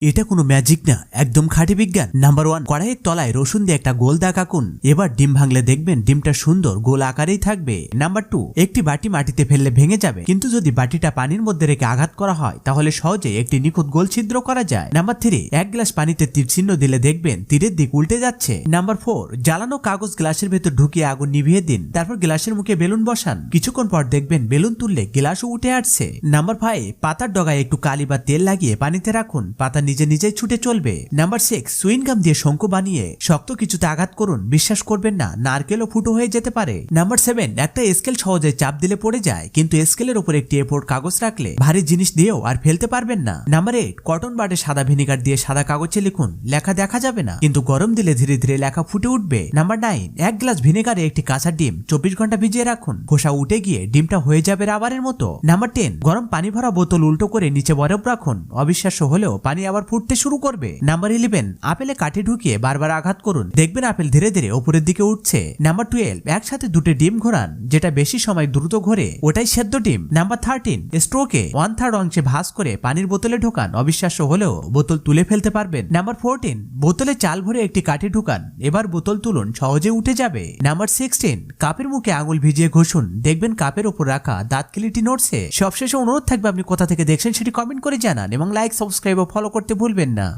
এটা কোনো ম্যাজিক না, একদম খাঁটি বিজ্ঞান। নাম্বার 1, কড়াইয়ের তলায় রসুন দিয়ে একটা গোল দাগ আঁকুন। এবার ডিম ভাঙলে দেখবেন ডিমটা সুন্দর গোল আকারেই থাকবে। নাম্বার 2, একটি বাটি মাটিতে ফেললে ভেঙে যাবে, কিন্তু যদি বাটিটা পানির মধ্যে রেখে আঘাত করা হয় তাহলে সহজে একটি নিখুঁত গোল ছিদ্র করা যায়। নাম্বার 3, এক গ্লাস পানিতে তীর চিহ্ন দিলে দেখবেন তীরের দিক উল্টে যাচ্ছে। নাম্বার 4, জ্বালানো কাগজ গ্লাসের ভেতর ঢুকিয়ে আগুন নিভিয়ে দিন, তারপর গ্লাসের মুখে বেলুন বসান। কিছুক্ষণ পর দেখবেন বেলুন তুললে গ্লাসও উঠে আসছে। নাম্বার 5, পাতার ডগায় একটু কালি বা তেল লাগিয়ে পানিতে রাখুন, পাতা নিজে নিজেই ছুটে চলবে। নাম্বার 6, সুইনগাম দিয়ে শঙ্কু বানিয়ে শক্ত কিছুতে আঘাত করুন, বিশ্বাস করবেন না নারকেলও ফুটো হয়ে যেতে পারে। নাম্বার 7, একটা স্কেল সহজে চাপ দিলে পড়ে যায়, কিন্তু স্কেলের উপর একটি A4 কাগজ রাখলে ভারী জিনিস দিয়েও আর ফেলতে পারবেন না। নাম্বার 8, কটন বাডে সাদা ভিনেগার দিয়ে সাদা কাগজে লিখুন, লেখা দেখা যাবে না, কিন্তু গরম দিলে ধীরে ধীরে লেখা ফুটে উঠবে। নাম্বার 9, এক গ্লাস ভিনেগারে একটি কাঁচা ডিম 24 ঘন্টা ভিজিয়ে রাখুন, খোসা উঠে গিয়ে ডিমটা হয়ে যাবে রাবারের মতো। নাম্বার 10, গরম পানি ভরা বোতল উল্টো করে নিচে বরফ রাখুন, অবিশ্বাস্য হলেও পানি আবার ফুটতে শুরু করবে। নাম্বার 11, আপেলে কাঠি ঢুকিয়ে বারবার আঘাত করুন, দেখবেন আপেল ধীরে ধীরে উপরের দিকে উঠছে। নাম্বার 12, একসাথে দুটো ডিম ঘোরান, যেটা বেশি সময় দ্রুত ঘোরে ওটাই সেদ্ধ ডিম। নাম্বার 13, স্ট্রোকে 1/3 অংশে ভাঁজ করে পানির বোতলে ঢোকান, অবিশ্বাস্য হলেও বোতল তুলে ফেলতে পারবেন। নাম্বার 14, বোতলে চাল ভরে একটি কাঠি ঢুকান, এবার বোতল তুলুন, সহজে উঠে যাবে। নাম্বার 16, কাপের মুখে আঙুল ভিজিয়ে ঘষুন, দেখবেন কাপের উপর রাখা দাঁত কিলিটি নড়ছে। সবশেষে অনুরোধ থাকবে আপনি কোথা থেকে দেখছেন সেটি কমেন্ট করে জানান এবং লাইক, সাবস্ক্রাইব ও ফলো করতে ভুলবেন না।